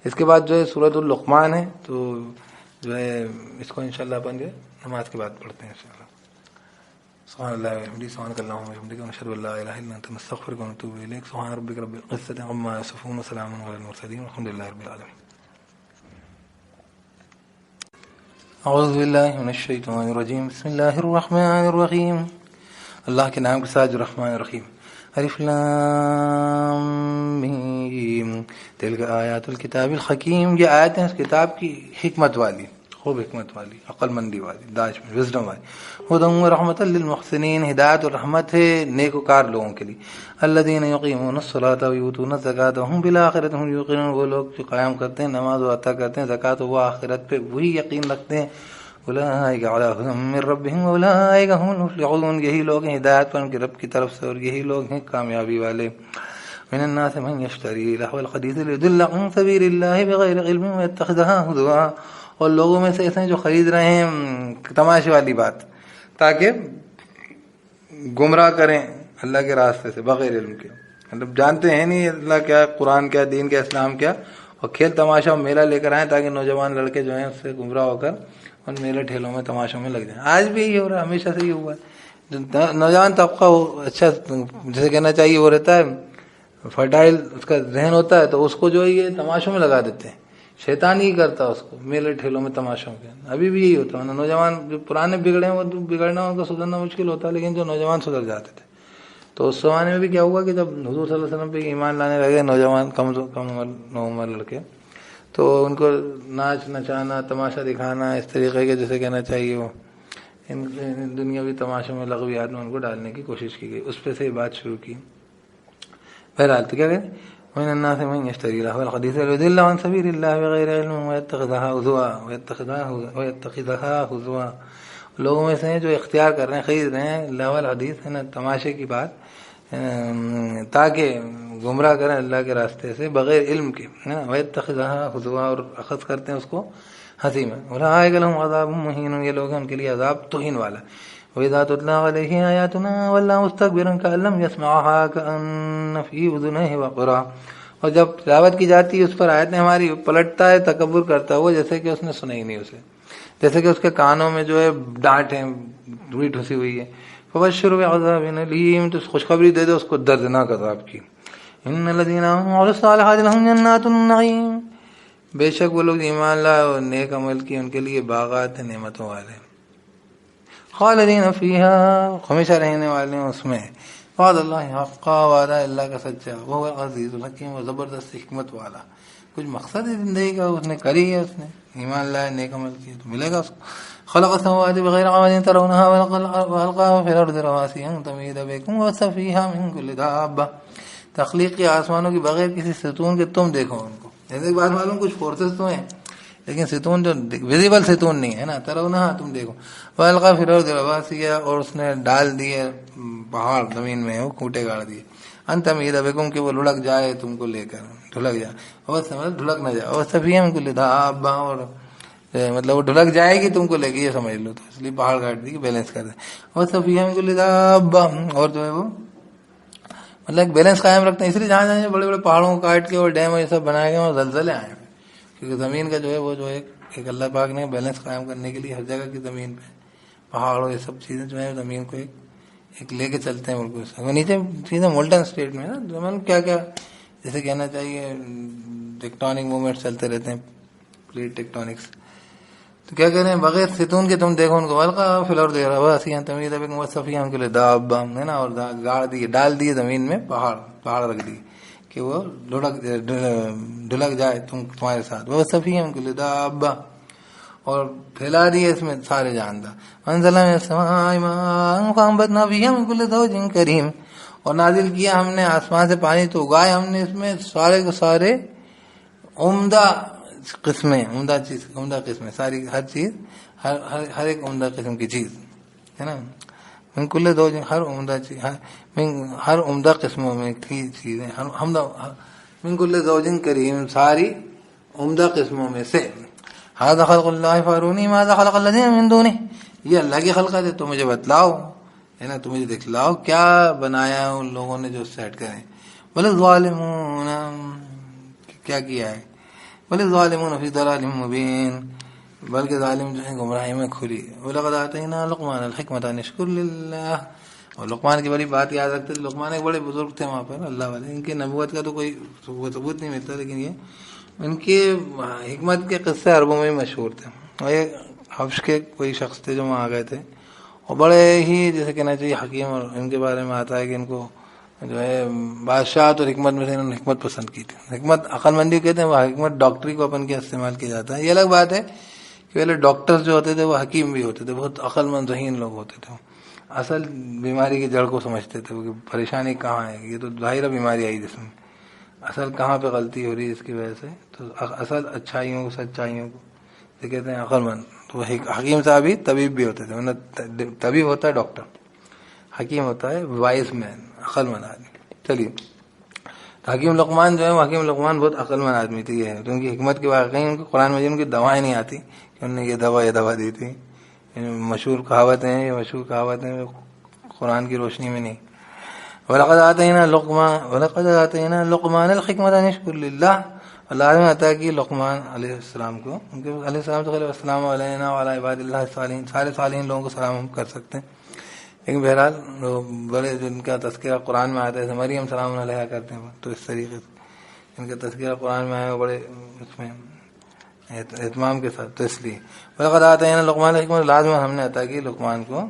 اس کے بعد جو ہے سورۃ اللقمان ہے، تو جو ہے اس کو انشاءاللہ اپن جو ہے نماز کے بعد پڑھتے ہیں انشاءاللہ۔ سبحان اللہ وبحمدہ، سبحانک اللہم وبحمدک، نشہد ان لا الہ الا انت، نستغفرک ونتوب الیک۔ سبحان ربک رب العزۃ عما یصفون، وسلام علی المرسلین، والحمد للہ رب العالمین۔ اعوذ باللہ من الشیطان الرجیم، بسم اللہ الرحمن الرحیم۔ اللہ کے نام کے ساتھ جو رحمان الرحیم۔ الف لام میم، تلک آیات الکتاب الحکیم، یہ آیتیں ہیں اس کتاب کی حکمت والی، خوب حکمت والی، عقل مندی والی، دانش وزڈم والی۔ ہدی و رحمۃ للمحسنین، ہدایت اور رحمت ہے نیکوکار لوگوں کے لیے۔ الذین یقیمون الصلاۃ ویؤتون الزکاۃ وہم بالآخرۃ ہم یوقنون، وہ لوگ جو قیام کرتے ہیں، نماز و عطا کرتے ہیں، زکوٰۃ، وہ آخرت پہ وہی یقین رکھتے ہیں۔ اولئک علی ھدی من ربہم واولئک ھم المفلحون، یہی لوگ ہیں ہدایت پر ان کے رب کی طرف سے، اور یہی لوگ ہیں کامیابی والے۔ من الناس من یشتری لہو الحدیث لیضل عن سبیل اللہ بغیر علم ویتخذھا ھزوا، اور لوگوں میں سے ایسے ہیں جو خرید رہے ہیں تماشے والی بات تاکہ گمراہ کریں اللہ کے راستے سے بغیر علم کے، مطلب جانتے ہیں نہیں اللہ کیا، قرآن کیا، دین کیا، اسلام کیا، اور کھیل تماشا اور میلہ لے کر آئیں تاکہ نوجوان لڑکے جو ہیں اس سے گمراہ ہو کر ان میلے ٹھیلوں میں تماشوں میں لگ جائیں۔ آج بھی یہی ہو رہا ہے، ہمیشہ سے یہ ہوا ہے۔ نوجوان طبقہ اچھا جسے کہنا چاہیے وہ رہتا ہے فرٹائل، اس کا ذہن ہوتا ہے، تو اس کو جو ہے یہ تماشوں میں لگا دیتے ہیں۔ شیطان ہی کرتا اس کو میلے ٹھیلوں میں تماشوں کے۔ ابھی بھی یہی ہوتا ہے، نوجوان جو پرانے بگڑے ہیں وہ بگڑنا ان کا سدھرنا مشکل ہوتا ہے، لیکن جو نوجوان سدھر جاتے تھے۔ تو اس زمانے میں بھی کیا ہوا کہ جب حضور صلی اللہ علیہ وسلم پہ ایمان لانے لگے نوجوان، کم عمر لڑکے، تو ان کو ناچ نچانا، تماشا دکھانا، اس طریقے کے جیسے کہنا چاہیے وہ ان دنیاوی تماشوں میں، لغویات میں ان کو ڈالنے کی کوشش کی گئی، اس پہ سے یہ بات شروع کی۔ بہرحال تو کیا کہیں، وَمِنَ النَّاسِ مَن يَشْتَرِي لَهْوَ الْحَدِيثِ لِيُضِلَّ عَن سَبِيلِ اللَّهِ بِغَيْرِ عِلْمٍ وَيَتَّخِذَهَا هُزُوًا، لوگوں میں سے ہیں جو اختیار کر رہے ہیں، خرید رہے ہیں لہو الحدیث، ہے نا، تماشے کی بات، تاکہ گمراہ کریں اللہ کے راستے سے بغیر علم کے، ہے نا، وَيَتَّخِذَهَا هُزُوًا، اور اخذ کرتے ہیں اس کو ہنسی میں۔ اولئک لهم عذاب مہین، یہ لوگ ہیں ان کے لیے عذاب توہین والا۔ وَإِذَا تُتْلَىٰ عَلَيْهِ آيَاتُنَا وَلَّىٰ مُسْتَكْبِرًا كَأَن لَّمْ يَسْمَعْهَا كَأَنَّ فِي أُذُنَيْهِ وَقْرًا، اور جب تلاوت کی جاتی ہے اس پر آیتیں ہماری، پلٹتا ہے تکبر کرتا ہوا جیسے کہ اس نے سنا ہی نہیں اسے، جیسے کہ اس کے کانوں میں جو ہے ڈانٹ ہے، روئی ٹھسی ہوئی ہے۔ فَبَشِّرْهُ بِعَذَابٍ أَلِيمٍ، تو خوشخبری دے دو اس کو دردناک عذاب کی۔ إِنَّ الَّذِينَ آمَنُوا وَعَمِلُوا الصَّالِحَاتِ لَهُمْ جَنَّاتُ النَّعِيمِ، بے شک وہ لوگ ایمان لائے اور نیک عمل کی، ان کے لیے باغات ہیں نعمتوں والے، خالدین فیہا، ہمیشہ رہنے والے ہیں اس میں۔ وعد اللہ حقا، وعدہ اللہ کا سچا، وہ عزیز الحکیم، وہ زبردست حکمت والا۔ کچھ مقصد ہے زندگی کا اس نے کری ہے، اس نے ایمان لائے، نیک عمل کیے تو ملے گا اس کو۔ خلق السماوات بغیر عمد ترونها والقا فی الارض رواسي ان تمید بكم وبث فیہا من کل دابہ، تخلیق کی آسمانوں کی بغیر کسی ستون کے، تم دیکھو ان کو۔ ایک بات معلوم، کچھ فورسز تو ہیں لیکن ستون جو ویزیبل ستون نہیں ہے نا، ترونہا، تم دیکھو۔ والقا فی الارض رواسي، اور اس نے ڈال دیے پہاڑ زمین میں، وہ کھوٹے گاڑ دیے، ان تمید بکم، کہ وہ لڑک جائے تم کو لے کر، ڈھلک جائے، مطلب ڈھلک نہ جائے، اور سفیہ من کل دابہ، اور مطلب وہ ڈھلک جائے گی تم کو لے کے، یہ سمجھ لو، تو اس لیے پہاڑ کاٹ دی کہ بیلنس کر دیں۔ اور سفیہ من کل دابہ، اور جو ہے وہ مطلب ایک بیلنس قائم رکھتے ہیں، اس لیے جہاں جہاں بڑے بڑے پہاڑوں کو کاٹ کے اور ڈیم یہ سب بنائے گئے اور زلزلے آئے ہیں، کیونکہ زمین کا جو ہے وہ جو ایک اللہ پاک نے بیلنس قائم کرنے کے لیے ہر جگہ کی زمین پہ پہاڑ اور یہ سب چیزیں جو ہیں زمین کو ایک لے کے چلتے ہیں بالکل، نیچے چیزیں مولٹن اسٹیٹ میں نا، زمین کیا کیا جیسے کہنا چاہیے ٹیکٹونک موومنٹ چلتے رہتے ہیں، پلیٹ ٹیکٹونکس، تو کیا کہہ رہے ہیں بغیر ستون کے تم دیکھو ان کو، والقا فی الارض رواسي ان تمید بكم وصفيا من كل دابہ، ہے نا، اور گاڑ دیے، ڈال دیے زمین میں پہاڑ رکھ دیے کہ وہ ڈھلک جائے تمہارے ساتھ، وصفيا من كل دابہ، اور پھیلا دیے اس میں سارے جاندار۔ وانزلنا من السماء ماء فانبتنا فيه من كل زوج كريم، اور نازل کیا ہم نے آسمان سے پانی تو اگائے ہم نے اس میں سارے کے سارے عمدہ قسمیں، عمدہ قسمیں، ساری ہر چیز، ہر ایک عمدہ قسم کی چیز، ہے نا، من کل زوج، ہر عمدہ چیز، ہر عمدہ قسموں میں کی چیزیں، من کل زوج کریم، ساری عمدہ قسموں میں سے۔ ھذا خلق اللہ فارونی ماذا خلق الذین من دونہ، یہ اللہ کی خلقت ہے تو مجھے بتلاؤ، ہے نا، تو مجھے دکھلاؤ کیا بنایا ہے ان لوگوں نے جو سیٹ کریں۔ بل الظالمون، کیا کیا ہے، وَلِلظَّالِمُونَ فِي ضَلَالٍ مُّبِينٍ، بلکہ ظالم جو ہیں گمراہی میں کھلی. وَلَقَدْ آتَيْنَا لُقْمَانَ الْحِكْمَةَ أَنِ اشْكُرْ لِلَّهِ. اور لقمان کی بڑی بات یاد رکھتے تھے. لقمان ایک بڑے بزرگ تھے وہاں پر اللہ والے. ان کی نبوت کا تو کوئی ثبوت نہیں ملتا، لیکن یہ ان کی حکمت کے قصے عربوں میں مشہور تھے. اور یہ حبش کے کوئی شخص تھے جو وہاں آ گئے تھے، اور بڑے ہی جیسے کہنا چاہیے حکیم. اور ان کے بارے میں آتا ہے کہ ان کو جو ہے بادشاہت اور حکمت میں سے انہوں نے حکمت پسند کی تھی. حکمت عقل مندی کہتے ہیں، وہ حکمت ڈاکٹری کو اپن کیا استعمال کیا جاتا ہے. یہ الگ بات ہے کہ پہلے ڈاکٹرز جو ہوتے تھے وہ حکیم بھی ہوتے تھے، بہت عقل مند ذہین لوگ ہوتے تھے. اصل بیماری کی جڑ کو سمجھتے تھے کہ پریشانی کہاں ہے. یہ تو ظاہرہ بیماری آئی جس میں اصل کہاں پہ غلطی ہو رہی ہے اس کی وجہ سے. تو اصل اچھائیوں کو سچائیوں کو یہ کہتے ہیں عقل مند. تو حکیم صاحب ہی طبیب بھی ہوتے تھے. طبیب ہوتا ہے ڈاکٹر، حکیم ہوتا ہے وائس مین، عقل مند آدمی. چلیے، حکیم لقمان جو ہے، وہ حکیم لقمان بہت عقل مند آدمی تھی. ہے تو ان کی حکمت کے واقعی ان کو قرآن مجید ان کی دوائیں نہیں آتی کہ انہوں نے یہ دوا دی تھی. مشہور کہاوتیں ہیں، یہ مشہور کہاوتیں قرآن کی روشنی میں نہیں. وَلَقَدْ آتَيْنَا لُقْمَانَ الْحِكْمَةَ أَنِ اشْكُرْ لِلَّهِ. اللہ نے عطا کی لقمان علیہ السلام کو. ان کے علیہ السلام تو خیر السلام علینا وعلی عباد اللہ الصالحین، سارے صالحین لوگوں کو سلام ہم کر سکتے ہیں. لیکن بہرحال بڑے جن کا تذکرہ قرآن میں آتا ہے، مریم سلام علیہ کرتے ہیں، تو اس طریقے سے ان کا تذکرہ قرآن میں آیا بڑے اس میں اہتمام کے ساتھ. تو اس لیے وَلَقَدْ آتَيْنَا لُقْمَانَ الْحِكْمَةَ، لازم ہم نے عطا کی لقمان کو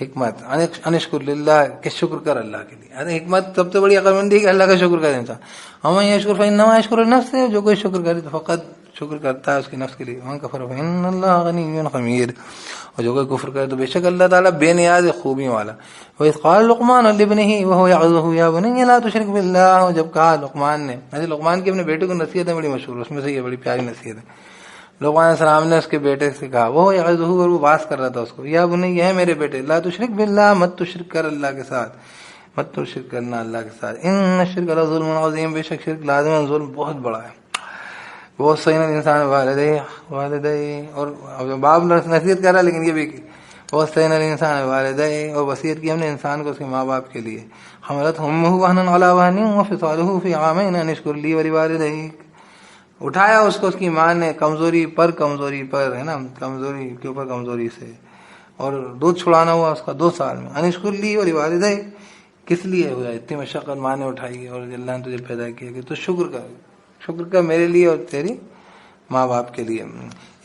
حکمت. ان اشکر للہ، کہ شکر کر اللہ کے لیے. ارے حکمت سب سے بڑی عقل مندی کہ اللہ کا شکر کرے انسان. وَمَن يَشْكُرْ فَإِنَّمَا يَشْكُرُ لِنَفْسِهِ، جو کوئی شکر کرے تو فقط شکر کرتا ہے اس کے نفس کے لیے. وَمَن كَفَرَ فَإِنَّ اللَّهَ غَنِيٌّ حَمِيدٌ، اور جو کوئی کفر کرے تو بے شک اللہ تعالیٰ بے نیاز خوبیوں والا. وَإِذْ قَالَ لُقْمَانُ لِابْنِهِ وَهُوَ يَعِظُهُ يَا بُنَيَّ لَا تُشْرِكْ بِاللَّهِ. اور جب کہا لقمان نے، لقمان کی اپنے بیٹے کو نصیحتیں بڑی مشہور، اس میں سے یہ بڑی پیاری نصیحت ہے. لقمان علیہ السلام نے اس کے بیٹے سے کہا، وہ یعظہ، اور وہ باس کر رہا تھا اس کو، یا بنی، یہ ہے میرے بیٹے، لا تشرک باللہ، مت تو شرک کر اللہ کے ساتھ، مت تو شرک کرنا اللہ کے ساتھ. ان الشرک لظلم عظیم، بے شک شرک لازم ظلم بہت بڑا ہے. بہت صحیح انسان والدے اور باپ نصیحت کر رہا ہے، لیکن یہ بھی بہت صحیح انسان والدے، اور وصیت کی ہم نے انسان کو اس کے ماں باپ کے لیے. حملت امہ وہنا علی وہن وفصالہ فی عامین ان اشکر لی ولوالدیک. اٹھایا اس کو اس کی ماں نے کمزوری پر ہے نا، کمزوری کے اوپر کمزوری سے، اور دودھ چھڑانا ہوا اس کا 2 سال میں. انشکر لی اور والدہ، کس لیے ہوا اتنی مشقت ماں نے اٹھائی اور اللہ نے تجھے پیدا کیا کہ تو شکر کر میرے لیے اور تیری ماں باپ کے لیے.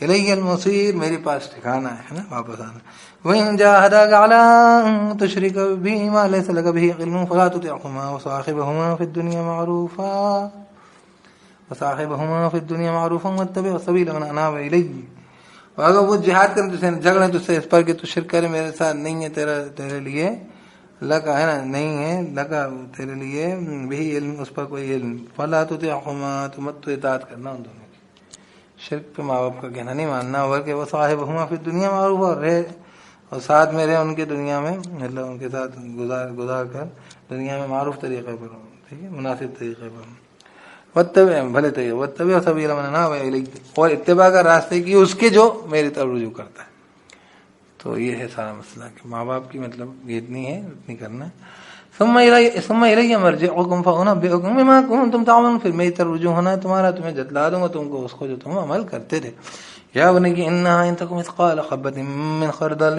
الیہ المصیر، میرے پاس ٹھکانا ہے نا، واپس آنا. وَإِن جَاهَدَاكَ عَلَىٰ أَن تُشْرِكَ بِي مَا لَيْسَ لَكَ بِهِ عِلْمٌ فَلَا تُطِعْهُمَا وَصَاحِبْهُمَا فِي الدُّنْيَا مَعْرُوفًا وَاتَّبِعْ سَبِيلَ مَنْ أَنَابَ إِلَيَّ. اور اگر وہ جہاد کریں تجھ سے، جھگڑیں تجھ سے اس پر کہ تو شرک کرے میرے ساتھ، نہیں ہے تیرے لیے لگا ہے نا، نہیں ہے لگا تیرے لیے بھی علم، اس پر کوئی علم. فَلَا تُطِعْهُمَا، تو مت تو اطاعت کرنا ان دونوں کی. شرک پہ ماں باپ کا کہنا نہیں ماننا، بلکہ وہ صاحبہما فی الدنیا معروف، اور ساتھ میں رہے ان کے دنیا میں، مطلب ان کے ساتھ گزار کر دنیا میں معروف طریقے پر، ٹھیک ہے، مناسب طریقے پر. واتبع، بھلے طریقے، واتبع سبیل من اناب الیہ، اور اتباع کا راستے کی اس کے جو میری طرف رجوع کرتا ہے. تو یہ ہے سارا مسئلہ کہ ماں باپ کی مطلب یہ اتنی ہے، اتنی کرنا ہے. ثم الیہ مرجعکم فانبئکم بما کنتم تعملون، پھر میری طرف رجوع ہونا ہے تمہارا، تمہیں جتلا دوں گا تم کو اس کو جو تم عمل کرتے تھے. یا بنی انہا ان تکم مثقال حبۃ من خردل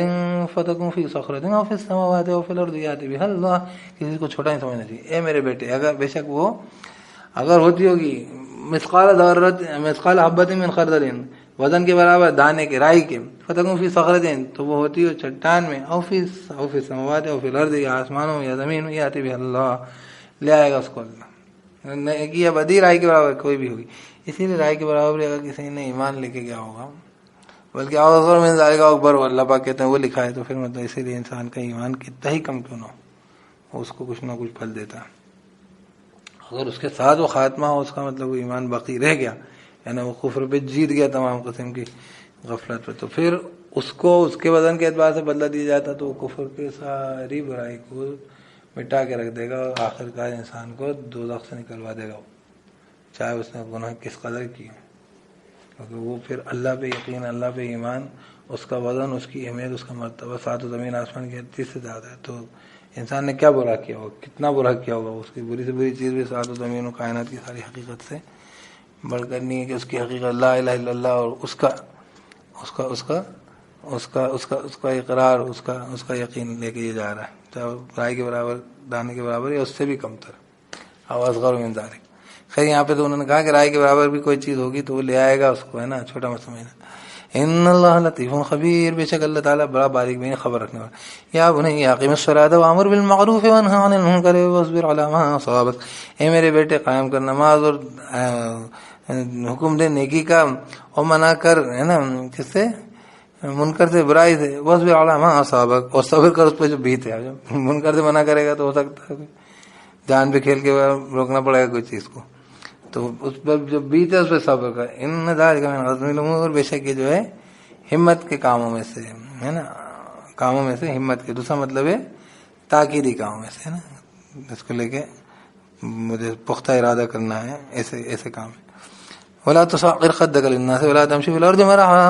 فتکن فی صخرۃ او فی السماوات او فی الارض یأتی بها اللہ. کسی کو چھوٹا نہیں سمجھنا چاہیے. اے میرے بیٹے، اگر بے شک وہ اگر ہوتی ہوگی مثقال حبۃ من خردل، وزن کے برابر دانے کے، رائی کے، فتکن فی صخرۃ، تو وہ ہوتی ہو چٹان میں، او فی السماوات او فی الارض، یا آسمانوں یا زمین میں، یأتی بها اللہ، لے آئے گا اس کو اللہ. نیکی یا بدی رائی کے برابر کوئی بھی ہوگی. اسی لیے رائے کے برابر اگر کسی نے ایمان لے کے گیا ہوگا، بلکہ اعظم من ذالک اکبر، اللہ پاک کہتے ہیں وہ لکھا ہے، تو پھر مطلب اسی لیے انسان کا ایمان کتنا ہی کم کیوں نہ ہو، اس کو کچھ نہ کچھ پھل دیتا ہے. اگر اس کے ساتھ وہ خاتمہ ہو، اس کا مطلب وہ ایمان باقی رہ گیا، یعنی وہ کفر پہ جیت گیا تمام قسم کی غفلت پہ، تو پھر اس کو اس کے وزن کے اعتبار سے بدلہ دیا جاتا، تو وہ کفر کے ساری برائی کو مٹا کے رکھ دے گا، اور آخر کار انسان کو دوزخ سے نکلوا دے گا، چاہے اس نے گناہ کس قدر کی ہو. کیونکہ وہ پھر اللہ پہ یقین، اللہ پہ ایمان، اس کا وزن، اس کی اہمیت، اس کا مرتبہ 7 زمین آسمان کی چیز سے زیادہ ہے. تو انسان نے کیا برا کیا ہوگا، کتنا برا کیا ہوگا، اس کی بری سے بری چیز بھی 7 زمین و کائنات کی ساری حقیقت سے بڑھ کر نہیں ہے کہ اس کی حقیقت لا الہ الا اللہ اور اس کا اقرار، اس کا یقین لے کے یہ جا رہا ہے، چاہے رائے کے برابر دانے کے برابر یا اس سے بھی کم تر، او اصغر من ذلک۔ خیر یہاں پہ تو انہوں نے کہا کہ رائے کے برابر بھی کوئی چیز ہوگی تو وہ لے آئے گا اس کو، ہے نا، چھوٹا مت سمجھنا۔ ان اللہ لطیف خبیر، بے شک اللہ تعالیٰ بڑا باریک بین خبر رکھنے والا۔ یا بنی اقیم الصلاۃ وامر بالمعروف وانہی عن المنکر واصبر علی ما اصابک، اے میرے بیٹے قائم کر نماز اور حکم دے نیکی کا اور منع کر، ہے نا، کس سے؟ منکر سے، برائی سے، واصبر علی ما اصابک، اور صبر کر اس پہ جو بیتے ہے۔ منکر سے منع کرے گا تو ہو سکتا ہے جان پہ کھیل کے روکنا پڑے گا کوئی چیز کو، تو اس پر جو بیت ہے اس پہ صبر کر۔ ان ذالک من عزم الامور، بے شک یہ جو ہے ہمت کے کاموں میں سے ہے نا، کاموں میں سے ہمت کے، دوسرا مطلب ہے تاکیدی کاموں میں سے، ہے نا، اس کو لے کے مجھے پختہ ارادہ کرنا ہے، ایسے کام ہے۔ ولا تصعر خدک للناس ولا تمشي في الارض مرحا،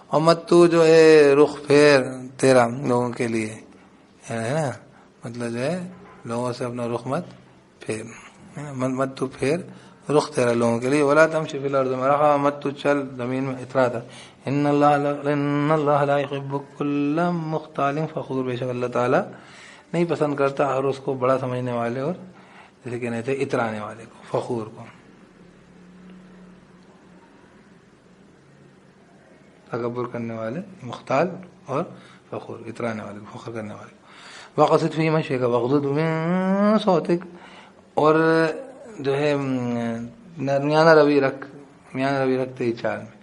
اور مت تو جو ہے رخ پھیر تیرا لوگوں کے لیے، ہے نا، مطلب جو ہے لوگوں سے اپنا رخ مت پھیر، مت تو پھیر رخ تیرا لوگوں کے لیے۔ ولا تمشي في الارض مرحا، مت تو چل زمین میں اتراتا۔ ان اللہ لا يحب كل مختال فخور، بے شک اللہ تعالیٰ نہیں پسند کرتا ہر اس کو بڑا سمجھنے والے اور جیسے کہنے تھے اترانے والے کو، فخور کو، تکبر کرنے والے مختال اور فخور، اترانے والے کو، فخر کرنے والے کو۔ وقصد فی مشیک واغضض من صوتک، اور جو ہے درمیانہ روی رکھ تیری چال میں،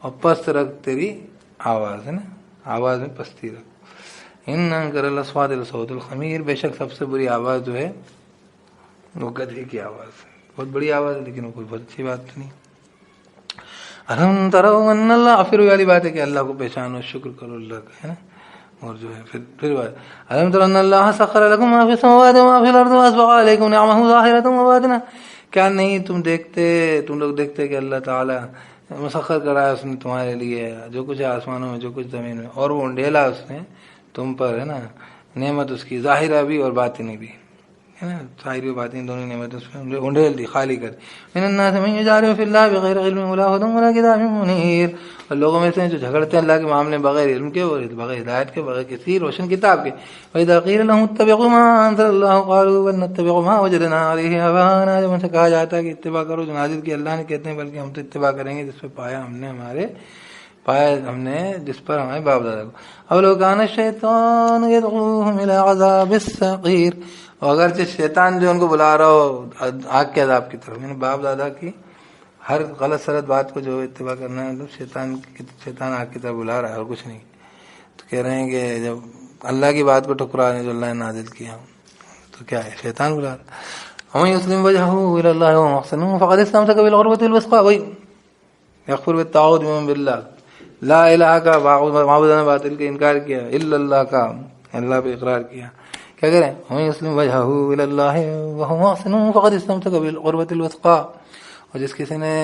اور پست رکھ تیری آواز، ہے نا، آواز میں پستی رکھ۔ ان انکر الاصوات لصوت الخمیر، بے شک سب سے بری آواز جو ہے وہ گدھے کی آواز ہے، بہت بڑی آواز ہے لیکن وہ کوئی بہت اچھی بات نہیں۔ الم تروا ان اللہ، پھر والی بات ہے کہ اللہ کو پہچانو، شکر کرو اللہ کا، ہے نا، اور جو ہے پھر بات الم تر ان اللہ سخر لكم ما في السماوات وما في الارض واسبغ عليكم نعمه ظاهرة وباطنة، کیا نہیں تم لوگ دیکھتے کہ اللہ تعالی مسخر کرا ہے اس نے تمہارے لیے جو کچھ ہے آسمانوں میں جو کچھ زمین میں، اور وہ انڈیلا اس نے تم پر، ہے نا، نعمت اس کی ظاہرہ بھی اور باطنی بھی، ہے نا، ظاہری و باطنی دونوں نعمت اس میں انڈیل دی، خالی کر۔ من الناس من یجادل فی اللہ بغیر علم ولا ھدی ولا کتاب منیر، اور لوگوں میں سے جو جھگڑتے ہیں اللہ کے معاملے میں بغیر علم کے اور بغیر ہدایت کے، بغیر کسی روشن کتاب کے۔ وَإِذَا قِيلَ لَهُمُ اتَّبِعُوا مَا أَنزَلَ اللَّهُ قَالُوا بَلْ نَتَّبِعُ مَا وَجَدْنَا عَلَيْهِ آبَاءَنَا، جب ان سے کہا جاتا ہے کہ اتباع کرو جو نازل کی اللہ نے، کہتے ہیں بلکہ ہم تو اتباع کریں گے جس پہ پایا ہم نے جس پر ہمارے باپ دادا کو۔ اَوْلَوْ كَانَ الشَّيْطَانُ يَدْعُوهُمْ إِلَىٰ عَذَابِ السَّعِيرِ، اور اگرچہ شیطان جو ان کو بلا رہا ہو آگ کے عذاب کی طرف، یعنی باپ دادا کی ہر غلط سلط بات کو جو اتباع کرنا ہے، مطلب شیطان آگ کی طرف بلا رہا ہے اور کچھ نہیں۔ تو کہہ رہے ہیں کہ جب اللہ کی بات کو ٹھکرا رہے ہیں جو اللہ نے نازل کیا تو کیا ہے، شیطان بلا رہا ہے۔ وَمَن يُسْلِمْ وَجْهَهُ إِلَى اللَّهِ وَهُوَ مُحْسِنٌ فَقَدِ اسْتَمْسَكَ بِالْعُرْوَةِ الْوُثْقَىٰ، وہی یکفر بالطاغوت ویؤمن باللہ، لا الہ کا معبودان باطل کا انکار کیا، الا اللہ کا اللہ پہ اقرار کیا۔ کیا کریں؟ وَمَن يُسْلِمْ وَجْهَهُ إِلَى اللَّهِ وَهُوَ مُحْسِنٌ فَقَدِ اسْتَمْسَكَ بِالْعُرْوَةِ الْوُثْقَىٰ، اور جس کسی نے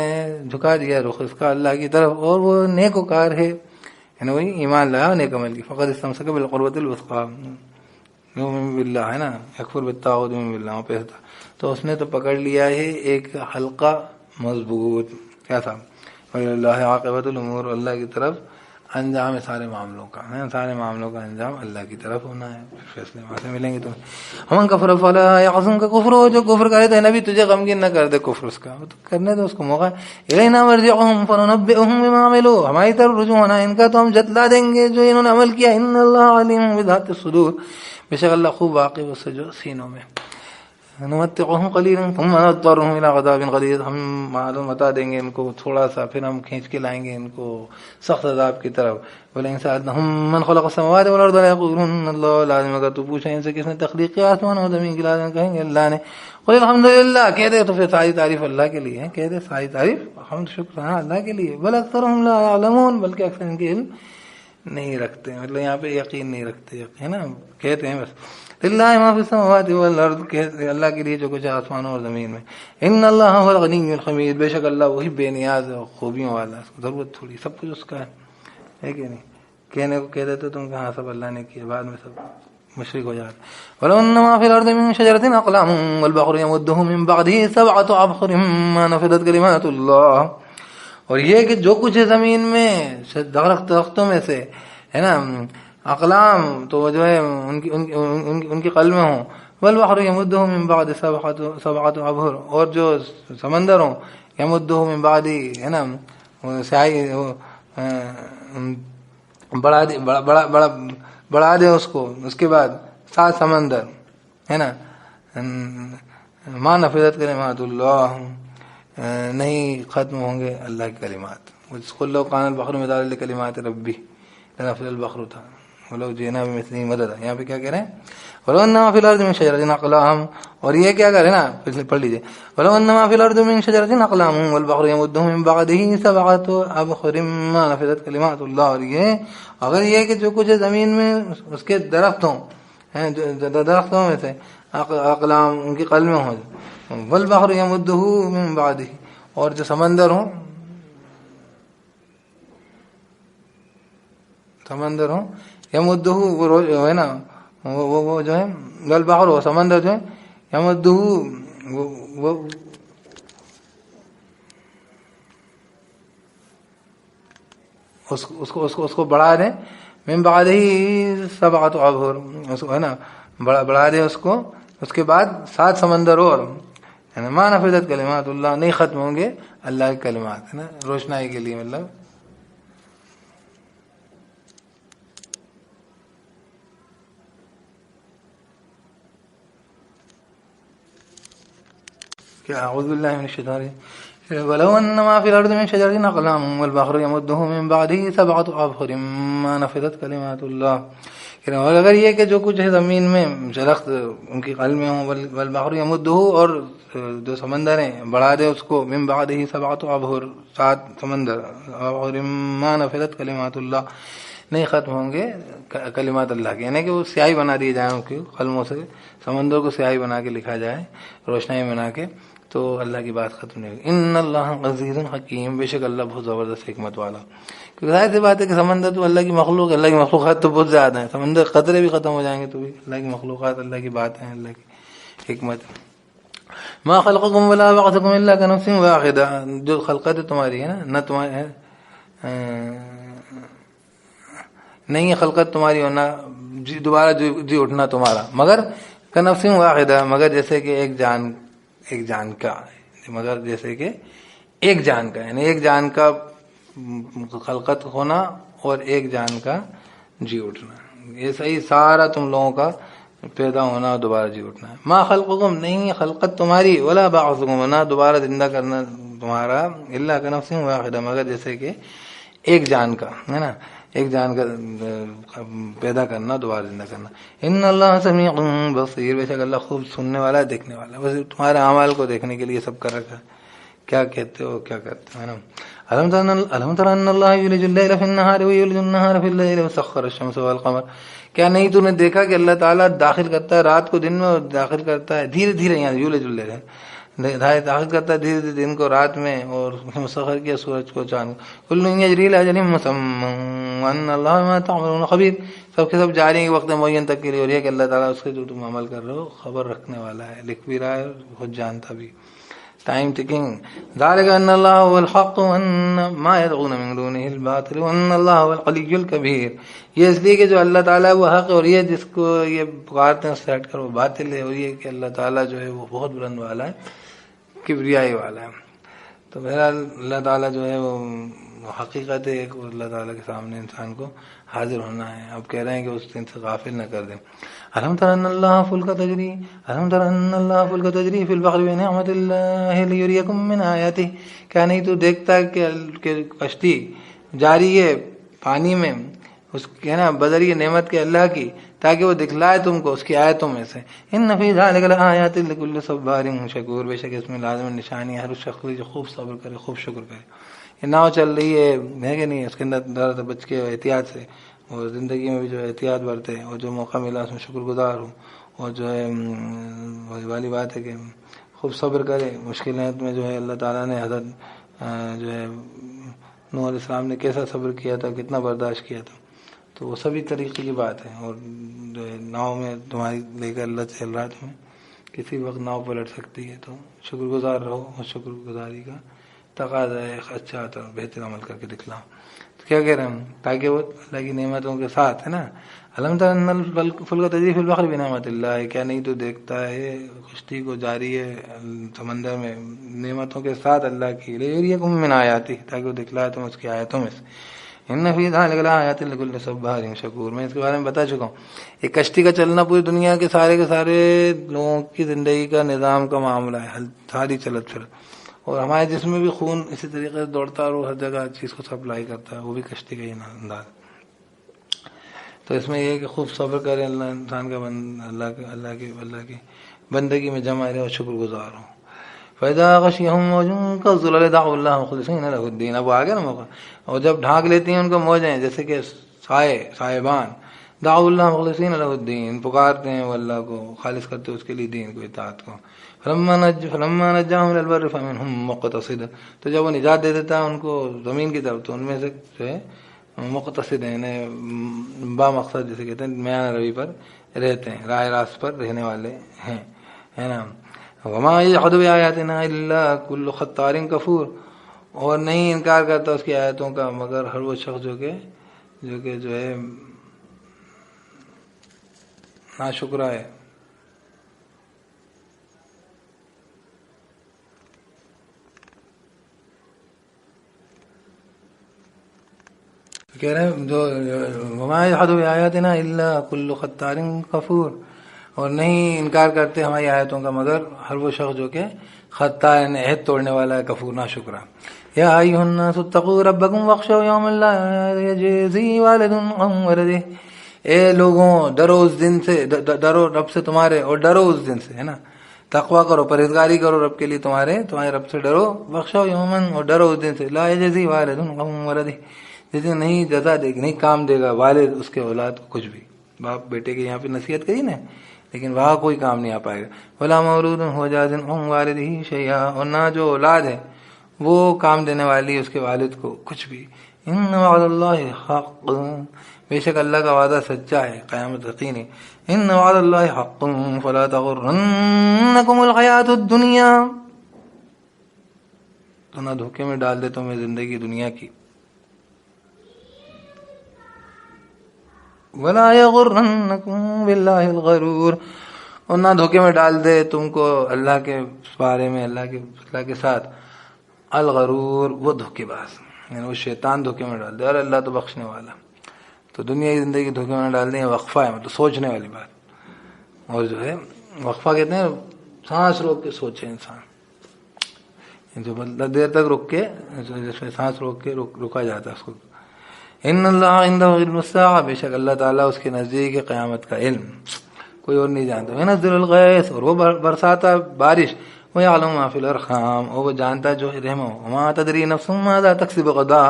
جھکا دیا رخ اس کا اللہ کی طرف اور وہ نیک وکار ہے، یعنی وہی ایمان لایا نیک عمل کی، فقد استمسک بالعروۃ الوثقیٰ، یؤمن باللہ، ہے نا، یکفر بالطاغوت یؤمن باللہ، تو اس نے تو پکڑ لیا ہے ایک حلقہ مضبوط، کیا تھا، وَلِلَّهِ عَاقِبَةُ الْأُمُورِ، اللہ کی طرف انجام ہے سارے معاملوں کا، سارے معاملوں کا انجام اللہ کی طرف ہونا ہے، فیصلے وہاں سے ملیں گے تمہیں۔ وَمَن كَفَرَ فَلَا يَحْزُنكَ كُفْرُهُ، جو کفر کرے تو نبی تجھے غمگین نہ کر دے کفر اس کا، تو کرنے دو اس کو موقع۔ إِلَيْنَا مَرْجِعُهُمْ فَنُنَبِّئُهُم بِمَا عَمِلُوا، ہماری طرف رجوع ہونا ان کا تو ہم جتلا دیں گے جو انہوں نے عمل کیا۔ إِنَّ اللَّهَ عَلِيمٌ بِذَاتِ الصُّدُورِ، بے شک اللہ خوب واقف اس سے جو سینوں میں۔ نمتعهم قلیلا ثم نضطرهم الى عذاب غلیظ، ہم معلوم بتا دیں گے ان کو تھوڑا سا، پھر ہم کھینچ کے لائیں گے ان کو سخت عذاب کی طرف۔ ولئن سألتهم من خلق السماوات والارض ليقولن الله، لازم اگر تو پوچھیں ان سے کس نے تخلیق کیا آسمان اور زمین کی، لازم کہیں گے اللہ نے۔ قل الحمدللہ، کہہ دے تو پھر ساری تعریف اللہ کے لیے ہے، کہہ دے ساری تعریف حمد شکر اللہ کے لیے۔ بل اکثرهم لا يعلمون، بلکہ اکثر ان کے علم نہیں رکھتے، مطلب یہاں پہ یقین نہیں رکھتے، ہے نا، کہتے ہیں بس۔ للہ ما فی السماوات والارض، اللہ کے لیے جو کچھ ہے آسمانوں اور زمین میں۔ ان اللہ هو الغنی الحمید، بے شک اللہ وہی بے نیاز ہے خوبیوں والا، اس کو ضرورت تھوڑی، سب کچھ اس کا ہے کہ نہیں؟ کہنے کو کہہ دیتے تم کہ ہاں سب اللہ نے کیا، بعد میں سب مشرک ہو جاتا. وَلَوْ أَنَّ مَا فِي الْأَرْضِ مِن شَجَرَةٍ أَقْلَامٌ وَالْبَحْرُ يَمُدُّهُ مِن بَعْدِهِ سَبْعَةُ أَبْحُرٍ مَا نَفِدَتْ كَلِمَاتُ اللَّهِ. اور یہ کہ جو کچھ ہے زمین میں درختوں میں سے ہے نا اقلام تو جو ہے ان کی قلمیں ہوں. والبحر يمده من بعد سبعة أبحر اور جو سمندر ہوں يمده من بعد ہے نا سیاہی بڑھا دے اس کو اس کے بعد 7 سمندر ہے نا. ما نفذت کلمات اللہ نہیں ختم ہوں گے اللہ کی کلمات. قل لو كان البحر مدادا لكلمات ربي لنفذ البحر تھا ولو جئنا بمثله مددا. یہاں پہ کیا کہہ رہے ہیں ولو ان ما في الارض من شجرة اقلام اور یہ کیا کہہ رہے ہیں نا پڑھ لیجئے ولو ان ما في الارض من شجرة اقلام والبحر يمده من بعده سبعة ابحر ما نفذت كلمات الله. اور یہ اگر یہ کہ جو کچھ زمین میں اس کے درخت ہوں درختوں میں سے اقلام ان کی قلمیں ہوں والبحر يمده من بعده اور جو سمندر ہوں یمدہ وہ ہے نا وہ جو ہے والبحر وہ سمندر جو ہے یمدہ وہ اس کو بڑھا دیں من بعدہ سبعۃ ابحر اس کو ہے نا بڑھا دیں اس کو اس کے بعد 7 سمندر اور ہے نا. ما نفذت کلمات اللہ نہیں ختم ہوں گے اللہ کے کلمات ہے نا روشنائی کے لیے مطلب اعوذ باللہ من الشیطان الرجیم. ولو ان ما في الارض من شجرة اقلام والبحر يمده من بعده سبعة ابحر ما نفذت كلمات الله. اور اگر یہ کہ جو کچھ ہے زمین میں درخت ان کی قلمیں ہوں والبحر يمده اور جو سمندر ہیں بڑھا دے اس کو من بعده سبعة ابحر 7 سمندر ابحر ما نفذت كلمات الله نہیں ختم ہوں گے کلمات اللہ کے یعنی کہ وہ سیاہی بنا دی جائیں ان کی قلموں سے سمندر کو سیاہی بنا کے لکھا جائے روشنائی بنا کے تو اللہ کی بات ختم نہیں ہوگی. ان اللہ عزیز حکیم بے شک اللہ بہت زبردست حکمت والا. کیونکہ ظاہر سی بات ہے کہ سمندر تو اللہ کی مخلوق اللہ کی مخلوقات تو بہت زیادہ ہیں سمندر قطرے بھی ختم ہو جائیں گے تو بھی اللہ کی مخلوقات اللہ کی بات ہیں اللہ کی حکمت. ما خلقکم ولا بعثکم الا كنفس واحدہ جو خلقت تمہاری ہے نا نہ تمہاری نہیں ہے خلقت تمہاری ہونا دوبارہ جی اٹھنا تمہارا مگر کنفس واحدہ مگر جیسے کہ ایک جان کا مگر جیسے کہ ایک جان کا یعنی ایک جان کا خلقت ہونا اور ایک جان کا جی اٹھنا یہ صحیح سارا تم لوگوں کا پیدا ہونا اور دوبارہ جی اٹھنا ہے. ما خلقکم نہیں ہے خلقت تمہاری ولا بعثکم نہ دوبارہ زندہ کرنا تمہارا الا کنفس واحدہ مگر جیسے کہ ایک جان کا ہے نا ایک جان کا پیدا کرنا دوبارہ زندہ کرنا. ان اللہ سمیع بصیر بے شک اللہ خوب سننے والا دیکھنے والا بس تمہارے اعمال کو دیکھنے کے لیے سب کر رکھا ہے کیا کہتے ہو کیا کرتے ہو نا. الم تر ان اللہ یولج اللیل فی النہار ویولج النہار فی اللیل وسخر الشمس والقمر. کیا نہیں تو نے دیکھا کہ اللہ تعالیٰ داخل کرتا ہے رات کو دن میں اور داخل کرتا ہے دھیرے دھیرے یہاں یولج اللیل داخل کرتا ہے دھیرے دھیرے دن کو رات میں اور مسخر کیا سورج کو چاند کل یجری لاجل مسمى وان اللہ بما تعملون خبیر سب کے سب جاری ہیں وقت معین تک کے لیے اور یہ کہ اللہ تعالیٰ اس کے جو تم عمل کر رہے ہو خبر رکھنے والا ہے لکھ بھی رہا ہے خود جانتا بھی ٹائم ٹکنگ. ذالک ان اللہ هو الحق وان ما يدعون من دونه الباطل وان اللہ هو العلی الکبیر. یہ اس لیے کہ جو اللہ تعالیٰ وہ حق اور یہ جس کو یہ پکارتے ہیں اس سے ہٹ کر وہ باطل ہے اور یہ کہ اللہ تعالیٰ جو ہے وہ بہت بلند والا ہے کبریائی والا ہے. تو بہرحال اللہ تعالیٰ جو ہے وہ حقیقت ہے کہ اللہ تعالیٰ کے سامنے انسان کو حاضر ہونا ہے. اب کہہ رہے ہیں کہ اس دن سے غافل نہ کر دیں. الم تر ان اللہ فلک تجری فی البحر بنعمت اللہ لیریکم من آیاتہ. کیا نہیں تو دیکھتا کہ کشتی جاری ہے پانی میں اس کے نا بذریعہ نعمت کے اللہ کی تاکہ وہ دکھلائے تم کو اس کی آیتوں میں سے. ان فی ذلک لآیات لکل صبار شکور. بے شک اس میں لازم نشانی ہے ہر شخص جو خوب صبر کرے خوب شکر کرے. یہ ناؤ چل رہی ہے کہ نہیں اس کے اندر ذرا بچ کے احتیاط سے اور زندگی میں بھی جو احتیاط برتے اور جو موقع ملا اس میں شکر گزار ہوں اور جو ہے وہی والی بات ہے کہ خوب صبر کرے. مشکلات میں جو ہے اللہ تعالیٰ نے حضرت جو ہے نوح علیہ السلام نے کیسا صبر کیا تھا کتنا برداشت کیا تھا تو وہ سبھی طریقے کی بات ہے. اور جو ہے ناؤ میں تمہاری لے کر اللہ چل رہا تمہیں، کسی وقت ناؤ پلٹ سکتی ہے، تو شکر گزار رہو اور شکر گزاری کا تقاضا ہے ایک اچھا اور بہتر عمل کر کے دکھلاؤ. تو کیا کہہ رہے ہیں ہم، تاکہ وہ اللہ کی نعمتوں کے ساتھ ہے نا. الحمد الفلک تجری فی البحر بنعمت اللہ، کیا نہیں تو دیکھتا ہے کشتی کو جاری ہے سمندر میں نعمتوں کے ساتھ اللہ کی، لیریکم من آیاتی، تاکہ وہ دکھلائے تم اس کی آیتوں میں سے. ان فی ذلک لآیات لکل صبار شکور، میں اس کے بارے میں بتا چکا ہوں. ایک کشتی کا چلنا پوری دنیا کے سارے لوگوں کی زندگی کا نظام کا معاملہ ہے، ساری چلت پھر. اور ہمارے جسم میں بھی خون اسی طریقے سے دوڑتا اور ہر جگہ چیز کو سپلائی کرتا ہے، وہ بھی کشتی کا ہی انداز. تو اس میں یہ ہے کہ خوب صبر کرے اللہ، انسان کا اللہ کی بندگی میں جمع رہے اور شکر گزار ہو. فَإِذَا غَشِيَهُم مَوْجٌ كَالظُّلَلِ دَعَوُا اللَّهَ مُخْلِصِينَ لَهُ الدِّينَ. اب آگے نا موقع، اور جب ڈھانک لیتی ہیں ان کو موجیں جیسے کہ سائبان، دعوا اللہ مخلصین لہ الدین، پکارتے ہیں وہ اللہ کو، خالص کرتے اس کے لیے دین کو، اطاعت کو. فلما نجاهم الى البر فمنهم مقتصد، تو جب وہ نجات دے دیتا ہے ان کو زمین کی طرف، تو ان میں سے جو ہے مقتصد ہیں، با مقصد جسے کہتے ہیں میان روی پر رہتے ہیں، راہ راست پر رہنے والے ہیں، ہے نا. وما یجحد بآیاتنا الا کل ختار کفور، اور نہیں انکار کرتا اس کی آیتوں کا مگر ہر وہ شخص جو ہے ناشکرا ہے. کہہ رہے ہیں جو وما یجحد بآیاتنا الا کل ختار کفور، اور نہیں انکار کرتے ہماری آیتوں کا مگر ہر وہ شخص جو کہ خطار عہد توڑنے والا ہے، کفور ناشکرا. یا ایھا الناس اتقوا ربکم واخشوا یوما لا یجزی والد عن ولدہ، اے لوگوں ڈرو اس دن سے، ڈرو رب سے تمہارے، اور ڈرو اس دن سے، ہے نا. تقوی کرو، پرہیزگاری کرو رب کے لیے، تمہارے رب سے ڈرو. واخشوا یوما، اور ڈرو اس دن سے، لا یجزی والد عن ولدہ، جس دن نہیں جزا دے گا، نہیں کام دے گا والد اس کے اولاد کو کچھ بھی. باپ بیٹے کے یہاں پہ نصیحت کری نا، لیکن وہاں کوئی کام نہیں آ پائے گا. ولا مولود هو جاز عن والدہ شیئا، اور نہ جو اولاد ہے وہ کام دینے والی اس کے والد کو کچھ بھی. ان وعد اللہ حق، بے شک اللہ کا وعدہ سچا ہے، قیامت یقینی. ان وعد اللہ حق فلا تغرنکم الحیات الدنیا، تو نہ دھوکے میں ڈال دے تمہیں زندگی دنیا کی. ولا یغرنکم باللہ الغرور، اور نہ دھوکے میں ڈال دے تم کو اللہ کے بارے میں، اللہ کے ساتھ الغرور، وہ دھوکے باز، یعنی وہ شیطان دھوکے میں ڈال دے. اور اللہ تو بخشنے والا. تو دنیا کی زندگی دھوکے میں ڈال دیں، وقفہ ہے، مطلب سوچنے والی بات. اور جو ہے وقفہ کہتے ہیں سانس روک کے سوچے انسان، جو مطلب دیر تک رک کے، جس میں سانس روک کے رکا جاتا ہے اس کو. ان اللہ عندہ علم الساعہ، بے شک اللہ تعالیٰ اس کے نزدیک ہے قیامت کا علم، کوئی اور نہیں جانتا. وینزل الغیث، اور وہ برساتا بارش. ویعلم ما فی الارحام، اور وہ جانتا جو رحموں. وما تدری نفس ماذا تکسب غدا،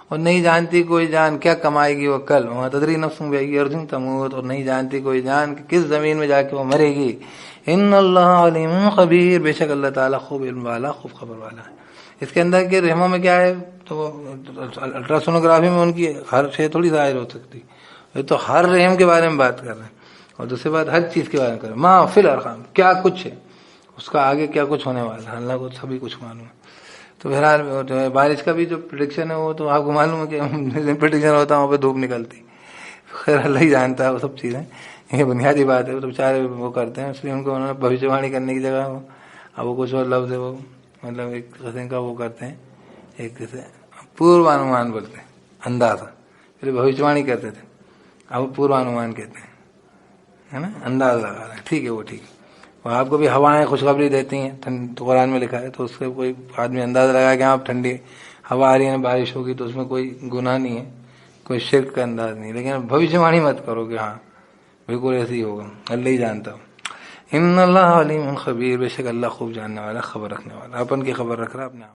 اور نہیں جانتی کوئی جان کیا کمائے گی وہ کل. وما تدری نفس بأی ارض تموت، اور نہیں جانتی کوئی جان کہ کس زمین میں جا کے وہ مرے گی. ان اللہ علیم خبیر، بے شک اللہ تعالیٰ خوب علم والا، خوب خبر والا ہے. اس کے اندر کے رحموں میں کیا ہے، تو الٹرا سونوگرافی میں ان کی ہر شے تھوڑی ظاہر ہو سکتی، یہ تو ہر رحم کے بارے میں بات کر رہے ہیں. اور دوسری بات ہر چیز کے بارے میں کر رہے ہیں. ما فی الارحام، کیا کچھ ہے، اس کا آگے کیا کچھ ہونے والا ہے، اللہ کو سبھی کچھ معلوم ہے. تو بہرحال جو ہے بارش کا بھی جو پریڈکشن ہے وہ تو آپ کو معلوم ہے کہ پریڈکشن ہوتا ہے وہاں پہ دھوپ نکلتی. خیر اللہ ہی جانتا ہے وہ سب چیزیں، یہ بنیادی بات ہے. وہ تو بیچارے وہ کرتے ہیں، اس لیے ان کو انہوں نے بھوشیوانی کرنے کی جگہ اب وہ کچھ اور لفظ ہے، وہ مطلب ایک قسم کا وہ کرتے ہیں، ایک جیسے پوروانومان بولتے ہیں، اندازہ. پہلے بھوشیوانی کرتے تھے، اب وہ پوروانومان کہتے ہیں، ہے نا، انداز لگا رہے ہیں. ٹھیک ہے، وہ ٹھیک ہے. اور آپ کو بھی ہوائیں خوشخبری دیتی ہیں، تو قرآن میں لکھا ہے، تو اس سے کوئی آدمی انداز لگا کہ آپ ٹھنڈی ہوا آ رہی ہے، بارش ہوگی، تو اس میں کوئی گناہ نہیں ہے، کوئی شرک کا انداز نہیں. لیکن بھوشیوانی مت کرو کہ ہاں بالکل ایسے ہی ہوگا، اللہ ہی جانتا ہوں. ان اللہ علیم خبیر، بے شک اللہ خوب جاننے والا، خبر رکھنے والا، اپن کی خبر رکھ رہا اپنے آپ.